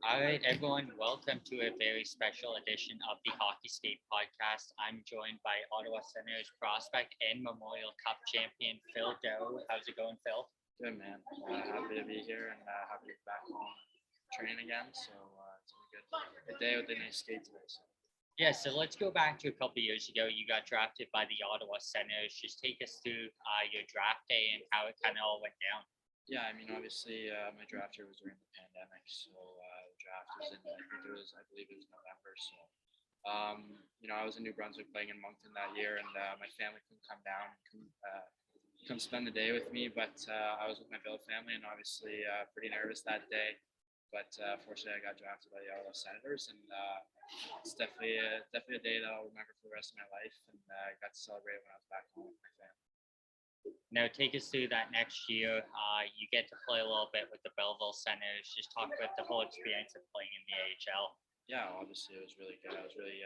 All right, everyone, welcome to a very special edition of the HockeyScape podcast. I'm joined by Ottawa Senators prospect and Memorial Cup champion Phil Doe. How's it going, Phil? Good man. Happy to be here and happy to be back home training again. So it's been a good day with the nice skate today. So. Yeah, so let's go back to a couple years ago. You got drafted by the Ottawa Senators. Just take us through your draft day and how it kind of all went down. Yeah, I mean, obviously, my draft year was during the pandemic, so the draft was in, I believe it was November. So, I was in New Brunswick playing in Moncton that year, and my family couldn't come down, couldn't spend the day with me, but I was with my Bill family, and obviously pretty nervous that day. But fortunately, I got drafted by the Ottawa Senators, and it's definitely a day that I'll remember for the rest of my life, and I got to celebrate when I was back home with my family. Now, take us through that next year. You get to play a little bit with the Belleville Senators. Just talk about the whole experience of playing in the AHL. Yeah, obviously it was really good. I was really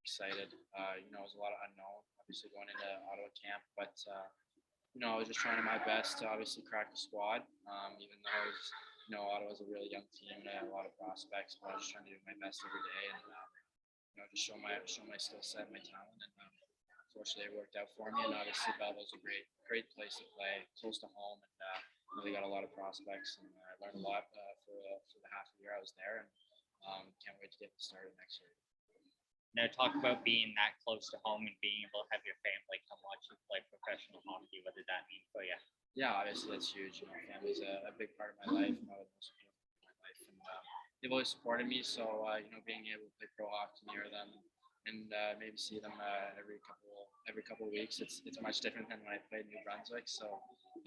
excited. It was a lot of unknown, obviously going into Ottawa camp, but I was just trying my best to obviously crack the squad. Even though Ottawa's a really young team, they had a lot of prospects, but I was just trying to do my best every day and just show my skill set, my talent, and fortunately it worked out for me. And obviously Belleville's a great place to play, close to home, and really got a lot of prospects, and I learned a lot for the half a year I was there, and can't wait to get started next year. Now, talk about being that close to home and being able to have your family come watch you play professional hockey. What did that mean for you? Yeah, obviously that's huge. Family's a big part of my life, probably the most important part of my life, and they've always supported me. So being able to play pro hockey near them and maybe see them every couple of weeks, it's much different than when I played in New Brunswick. So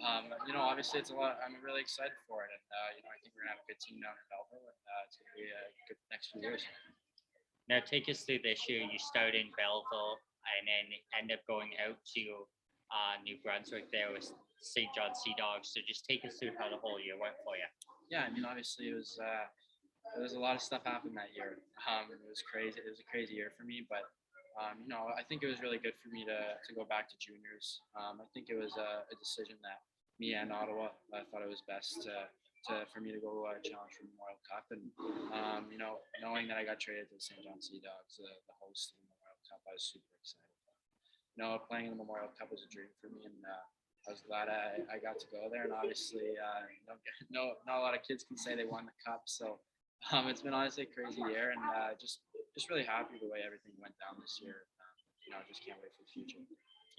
obviously it's a lot. I'm really excited for it, and I think we're gonna have a good team down in Belleville, and it's gonna be a good next few years. Now, take us through this year. You started in Belleville and then end up going out to New Brunswick there with St. John Sea Dogs. So just take us through how the whole year went for you. Yeah, I mean, obviously it was a lot of stuff happened that year. It was crazy. It was a crazy year for me, but I think it was really good for me to go back to juniors. I think it was a decision that me and Ottawa thought it was best for me to go challenge for Memorial Cup, and knowing that I got traded to the St. John Sea Dogs, the host of the Memorial Cup, I was super excited. Playing in the Memorial Cup was a dream for me, and I was glad I got to go there. And obviously, not a lot of kids can say they won the cup, so it's been honestly a crazy year, and just really happy the way everything went down this year. Just can't wait for the future.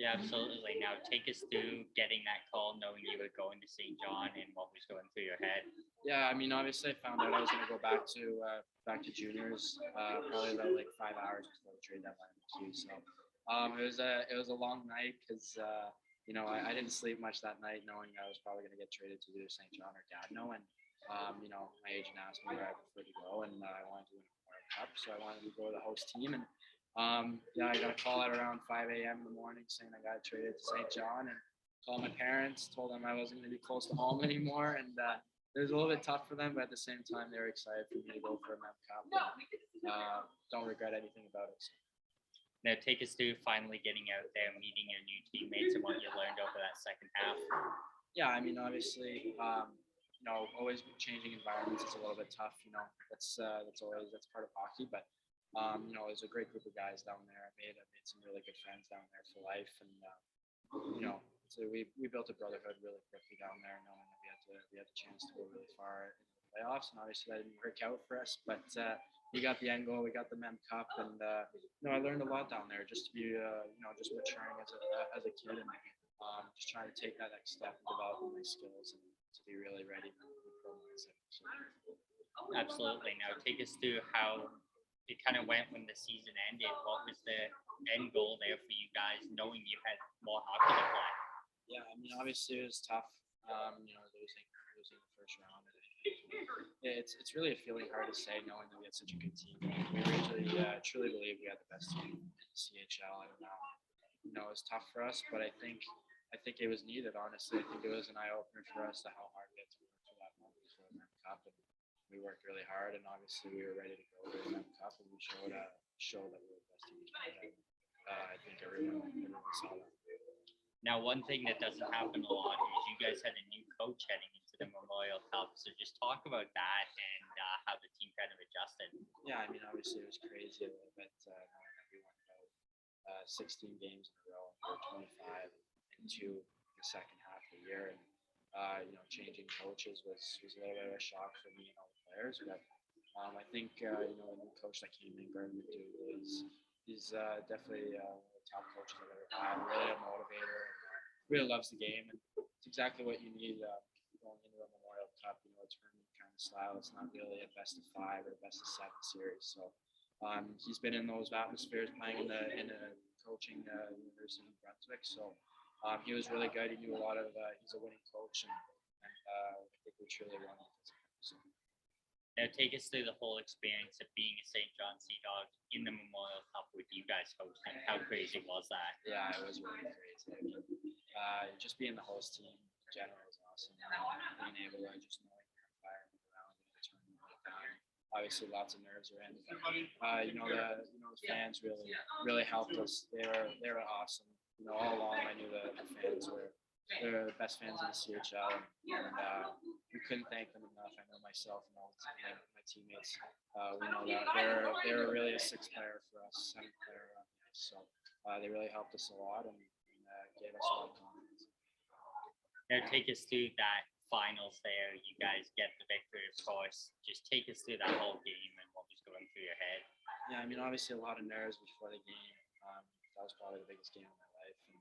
Yeah, absolutely. Now, take us through getting that call, knowing you were going to St. John, and what was going through your head. Yeah, I mean, obviously, I found out I was going to go back to juniors probably about 5 hours before the trade deadline in the queue. So it was a long night because I didn't sleep much that night, knowing I was probably going to get traded to either St. John or Gatineau, and my agent asked me where I preferred to go, and I wanted to win a Memorial Cup, so I wanted to go to the host team, and I got a call at around 5 a.m. in the morning saying I got traded to St. John, and called my parents, told them I wasn't going to be close to home anymore, and it was a little bit tough for them, but at the same time, they were excited for me to go for a Mem Cup. And, don't regret anything about it. So. Now, take us through finally getting out there, meeting your new teammates, and what you learned over that second half. Yeah, I mean, obviously, always changing environments is a little bit tough. That's part of hockey, but. It was a great group of guys down there. I made some really good friends down there for life, and so we built a brotherhood really quickly down there, knowing that we had the chance to go really far in the playoffs. And obviously that didn't work out for us, but we got the end goal, we got the Mem Cup, and I learned a lot down there, just to be just maturing as a kid, and just trying to take that next step and developing my skills and to be really ready for the pro mindset. So. Absolutely. Now take us through how it kind of went when the season ended. What was the end goal there for you guys, knowing you had more hockey to play? Yeah, I mean, obviously it was tough, losing the first round. It's really a feeling hard to say, knowing that we had such a good team. We really truly believe we had the best team in the CHL, and it was tough for us, but I think it was needed. Honestly, I think it was an eye opener for us to how hard we had to work for that moment for the Mem Cup, and we worked really hard, and obviously we were ready to go to the Mem Cup, and we showed that we were the best team in Canada. I think everyone saw that. Now, one thing that doesn't happen a lot is you guys had a new coach heading into the Memorial Cup. So just talk about that and how the team kind of adjusted. Yeah, I mean, obviously it was crazy a little bit knowing that we won about 16 games in a row. We were 25 and 2 the second half of the year, and changing coaches was a little bit of a shock for me and all the players. But I think a new coach that came in, Gordon McDougall, he's definitely one of the top coaches I've ever had. Really a motivator. Really loves the game, and it's exactly what you need going into a Memorial Cup. A tournament kind of style. It's not really a best of 5 or a best of 7 series. So he's been in those atmospheres playing in the coaching University of Brunswick. So he was really good. He knew a lot of. He's a winning coach, and I think we truly won. So. Now, take us through the whole experience of being a St. John Sea Dog in the Memorial Cup with you guys hosting. How crazy was that? Yeah, it was really crazy. I mean, just being the host team in general is awesome. Being able to just know your environment around the tournament like that. Obviously, lots of nerves are in, but the fans really helped us. They were awesome. All along I knew the fans were the best fans in the CHL, and we couldn't thank them enough. I know myself and all my teammates. We know that they were really a 6th player for us, 7th player on the ice. So they really helped us a lot and gave us a lot of confidence. Now, take us through that finals there. You guys get the victory, of course. Just take us through that whole game and what was going through your head. Yeah, I mean, obviously a lot of nerves before the game. That was probably the biggest game of my life, and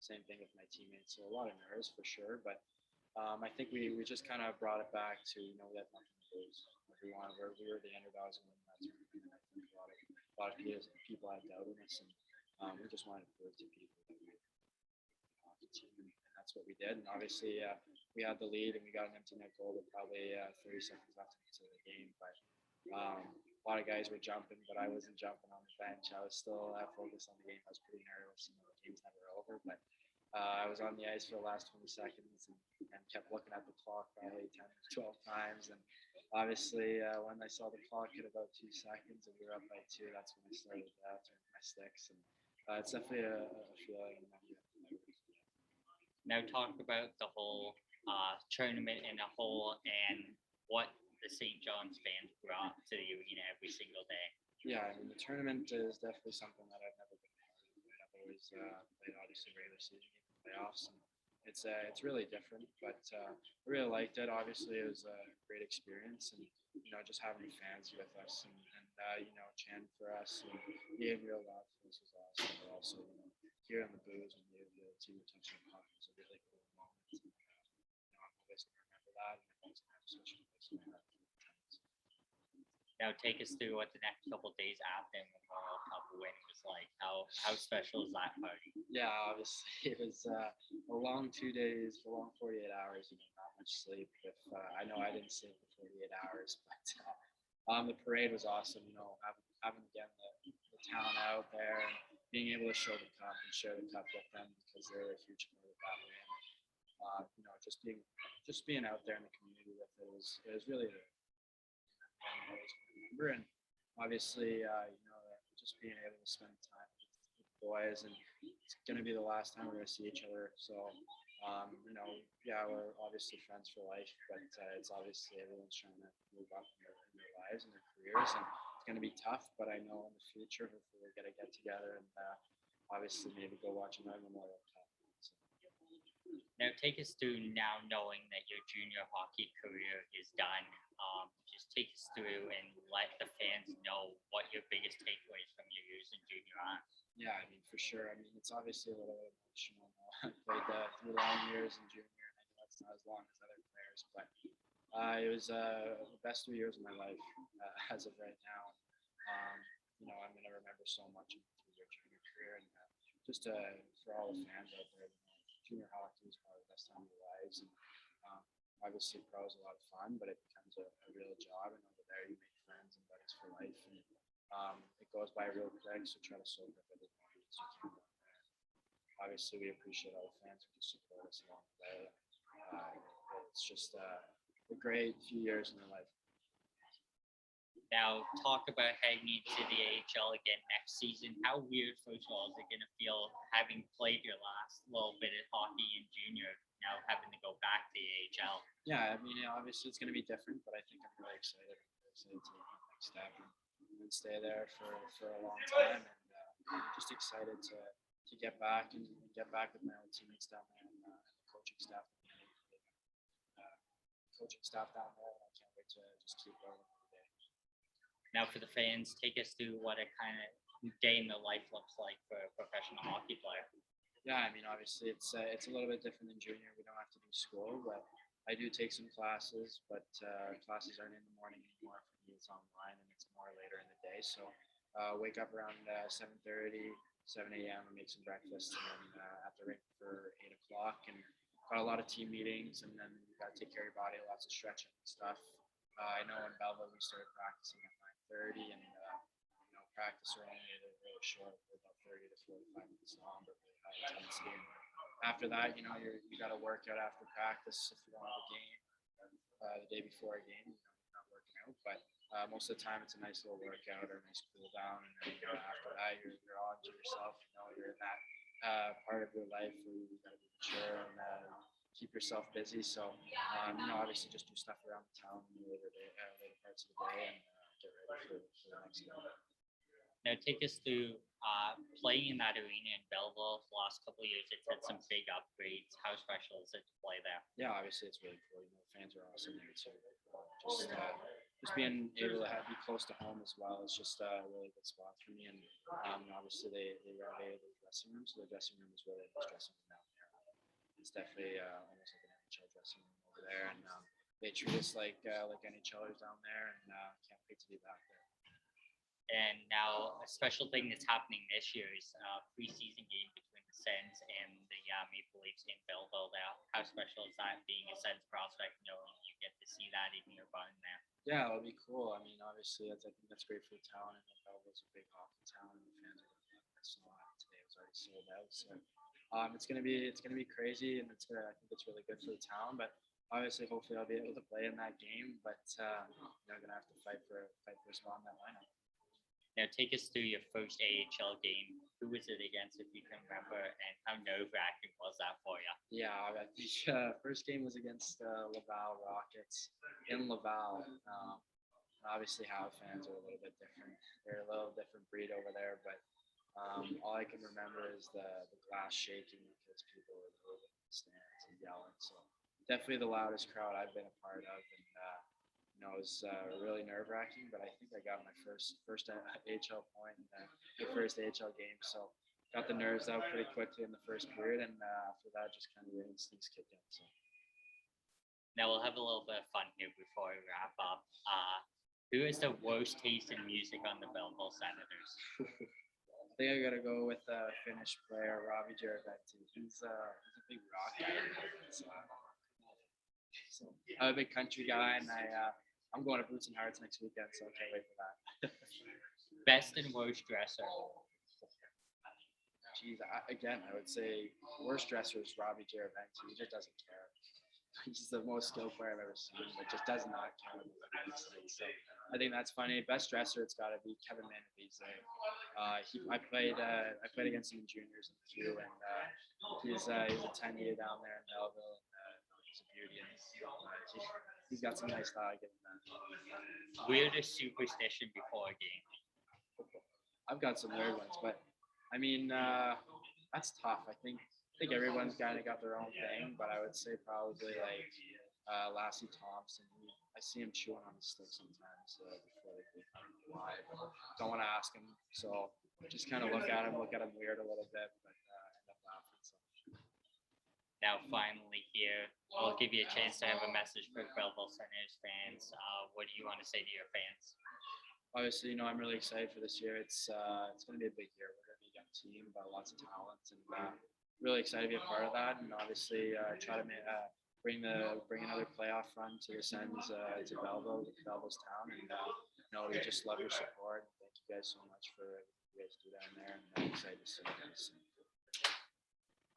same thing with my teammates. So a lot of nerves for sure, but I think we just kind of brought it back to we had nothing to lose. We were the underdogs and that tournament. I think a lot of people had doubt in us, and we just wanted to prove to people that we were a hockey team, and that's what we did. And obviously we had the lead, and we got an empty net goal with probably 30 seconds left into the game, but. A lot of guys were jumping, but I wasn't jumping on the bench. I was still focused on the game. I was pretty nervous. The game's never over, but I was on the ice for the last 20 seconds and kept looking at the clock probably 10 or 12 times. And obviously, when I saw the clock hit about 2 seconds and we were up by 2, that's when I started turning my sticks. And it's definitely a feeling. Now, talk about the whole tournament in a whole and what the St. John's fans brought to the arena every single day. Yeah, I mean, the tournament is definitely something that I've never been part of. I've always played obviously regular season, playoffs, and it's really different. But I really liked it. Obviously, it was a great experience, and just having the fans with us and chanting for us and being real loud for us was awesome. But also, hearing the boos when the team were touching the puck was a really cool moment. And, I'm always going to remember that, and I'm always going to have such a place in my heart. Now, take us through what the next couple of days after the Memorial Cup win was like. How special is that party? Yeah, obviously it was a long 2 days, a long 48 hours. Not much sleep. I know I didn't sleep for 48 hours, but the parade was awesome. Having again the town out there and being able to show the cup and share the cup with them because they're a huge part of that win. Just being out there in the community with it was really. And obviously, just being able to spend time with the boys, and it's going to be the last time we're going to see each other. So, we're obviously friends for life, but it's obviously everyone's trying to move up in their lives and their careers, and it's going to be tough. But I know in the future, hopefully, we're going to get together and obviously maybe go watch another Memorial Cup. So. Now, take us through now knowing that your junior hockey career is done. Just take us through and let the fans know what your biggest takeaways from your years in junior are. Yeah, I mean, for sure. I mean, it's obviously a little emotional. I played 3 long years in junior, and I know it's not as long as other players, but it was the best 3 years of my life as of right now. I'm going to remember so much of my 3-year junior career, and just for all the fans out there, junior hockey is probably the best time of your lives. And obviously, pro is a lot of fun, but it becomes a real job, and over there you make friends and buddies for life. And it goes by real quick, so try to soak up every moment as you can. Obviously, we appreciate all the fans who just support us along the way. It's just a great few years in their life. Now, talk about heading into the AHL again next season. How weird, first of all, is it going to feel having played your last little bit of hockey in junior now having to go back to the AHL? Yeah, I mean, obviously it's going to be different, but I think I'm really excited. I'm really excited to take the next step and stay there for a long time, and just excited to get back and get back with my old teammates down there and the coaching staff down there. And I can't wait to just keep going every day. Now, for the fans, take us through what a kind of day in the life looks like for a professional hockey player. Yeah, I mean, obviously it's a little bit different than junior. We don't have to do school, but I do take some classes. But classes aren't in the morning anymore. For me, it's online and it's more later in the day. So wake up around 7:30, 7 a.m. and make some breakfast, and then at the rink for 8 o'clock. And got a lot of team meetings, and then you got to take care of your body, lots of stretching and stuff. I know in Belleville we started practicing at 9:30, and practice are only really short, about 30 to 45 minutes long, but really high intensity. And after that, you got to work out after practice if you don't have a game. The day before a game, you're not working out, but most of the time it's a nice little workout or a nice cool down, and then after that you're on to yourself. You're in that part of your life where you got to be mature and keep yourself busy. So obviously just do stuff around the town in the later parts of the day, and get ready for the next game. Now, take us through playing in that arena in Belleville the last couple of years. It's had some big upgrades. How special is it to play there? Yeah, obviously it's really cool. The fans are awesome there too. Just being able to be close to home as well is just a really good spot for me. And obviously they renovated the dressing room, so the dressing room is really a nice dressing room down there. It's definitely almost like an NHL dressing room over there, and they treat us like NHLers down there, and can't wait to be back there. And now a special thing that's happening this year is a preseason game between the Sens and the Maple Leafs in Belleville. Now, how special is that, being a Sens prospect, knowing you get to see that in your barn there? Yeah, it'll be cool. I mean, obviously, I think that's great for the town, and Belleville's a big hockey town, and the fans are going to be there. So today was already sold out. So it's gonna be crazy, and I think it's really good for the town. But obviously, hopefully, I'll be able to play in that game. But I'm gonna have to fight for a spot in that lineup. Now, take us through your first AHL game. Who was it against, if you can remember, and how nerve-wracking was that for you? Yeah, I think first game was against Laval Rockets in Laval. Obviously, Howe fans are a little bit different. They're a little different breed over there, but all I can remember is the glass shaking because people were moving in the stands and yelling. So definitely the loudest crowd I've been a part of, and it was really nerve-wracking, but I think I got my first AHL point in the first AHL game, so got the nerves out pretty quickly in the first period, and after that, just kind of the instincts kicked in. So now we'll have a little bit of fun here before we wrap up. Who has the worst taste in music on the Belleville Senators? I think I gotta go with Finnish player Robbie Jaravetti. He's a big rock guy. So I'm a big country guy, and I'm going to Boots and Hearts next weekend, so I can't wait for that. Best and worst dresser? Geez, I would say worst dresser is Robbie Jaravetti. He just doesn't care. He's the most skilled player I've ever seen, but just does not care. So I think that's funny. Best dresser, it's got to be Kevin Manavise. I played against him in juniors in Q, and he's a 10-year down there in Belleville, and he's a beauty. And he's got some nice style. Getting that. Weirdest superstition before a game? I've got some weird ones, but I mean that's tough. I think everyone's kind of got their own thing, but I would say probably like Lassie Thompson. I see him chewing on his stick sometimes before they come live. Don't want to ask him, so just kind of look at him weird a little bit, but end up laughing. So. Now, finally here, I'll give you a chance to have a message for Belleville Senators fans. What do you want to say to your fans? Obviously, I'm really excited for this year. It's going to be a big year. We're going to be a young team, but lots of talent, and really excited to be a part of that. And obviously, try to bring another playoff run to the Sens to Belleville's town. And we just love your support. Thank you guys so much for everything you guys do down there, and I'm excited to see you guys.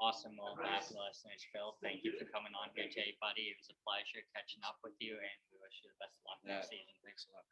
Awesome. Well, listeners, Phil, thank you for coming on here today, buddy. It was a pleasure catching up with you, and we wish you the best of luck next season. Thanks a lot.